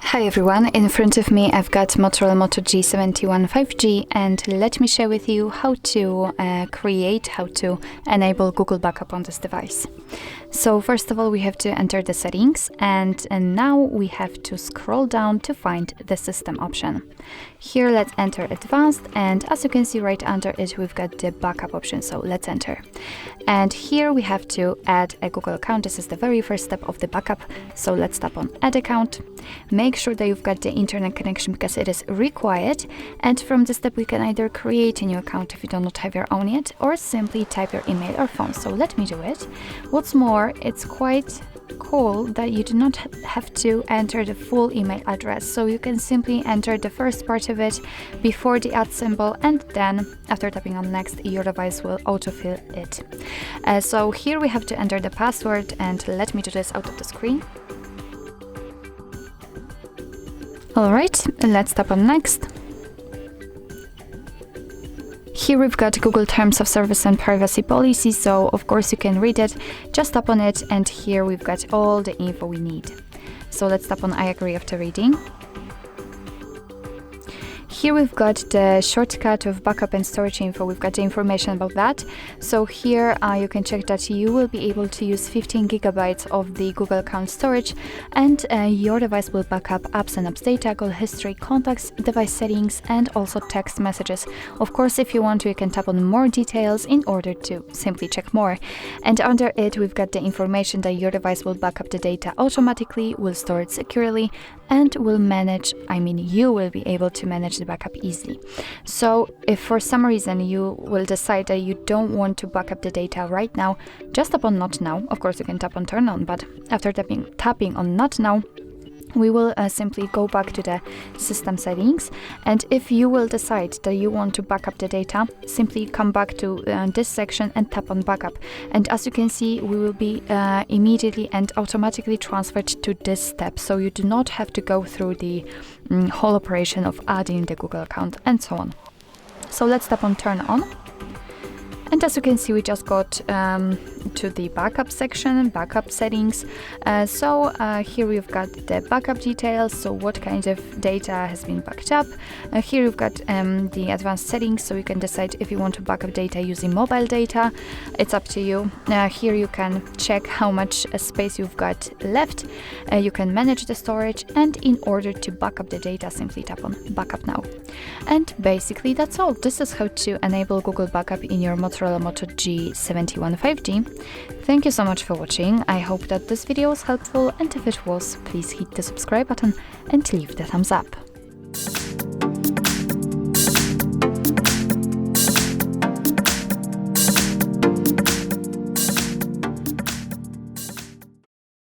Hi everyone, in front of me I've got Motorola Moto G71 5G, and let me share with you how to enable Google Backup on this device. So first of all, we have to enter the settings, and now we have to scroll down to find the system option. Here let's enter advanced, and as you can see right under it we've got the backup option, so let's enter. And here we have to add a Google account. This is the very first step of the backup, so let's tap on add account. Make sure that you've got the internet connection because it is required, and from this step we can either create a new account if you do not have your own yet, or simply type your email or phone. So let me do it. What's more, it's quite cool that you do not have to enter the full email address, so you can simply enter the first part of it before the @ symbol, and then after tapping on next your device will autofill it. So here we have to enter the password, and let me do this out of the screen. Alright, let's tap on next. Here we've got Google Terms of Service and Privacy Policy, so of course you can read it. Just tap on it, and here we've got all the info we need. So let's tap on I agree after reading. Here we've got the shortcut of backup and storage info. We've got the information about that. So here you can check that you will be able to use 15 gigabytes of the Google account storage, and your device will back up apps and apps data, call history, contacts, device settings, and also text messages. Of course, if you want to, you can tap on more details in order to simply check more. And under it, we've got the information that your device will back up the data automatically, will store it securely, and will manage, you will be able to manage the backup easily. So if for some reason you will decide that you don't want to back up the data right now, just tap on not now. Of course you can tap on turn on, but after tapping on not now, we will simply go back to the system settings, and if you will decide that you want to back up the data, simply come back to this section and tap on backup, and as you can see we will be immediately and automatically transferred to this step, so you do not have to go through the whole operation of adding the Google account and so on. So let's tap on turn on. And as you can see, we just got to the backup section, backup settings. Here we've got the backup details, so what kind of data has been backed up. Here we've got the advanced settings, so you can decide if you want to back up data using mobile data. It's up to you. Here you can check how much space you've got left. You can manage the storage, and in order to back up the data, simply tap on backup now. And basically that's all. This is how to enable Google Backup in your Motorola Moto G71 5G. Thank you so much for watching. I hope that this video was helpful, and if it was, please hit the subscribe button and leave the thumbs up.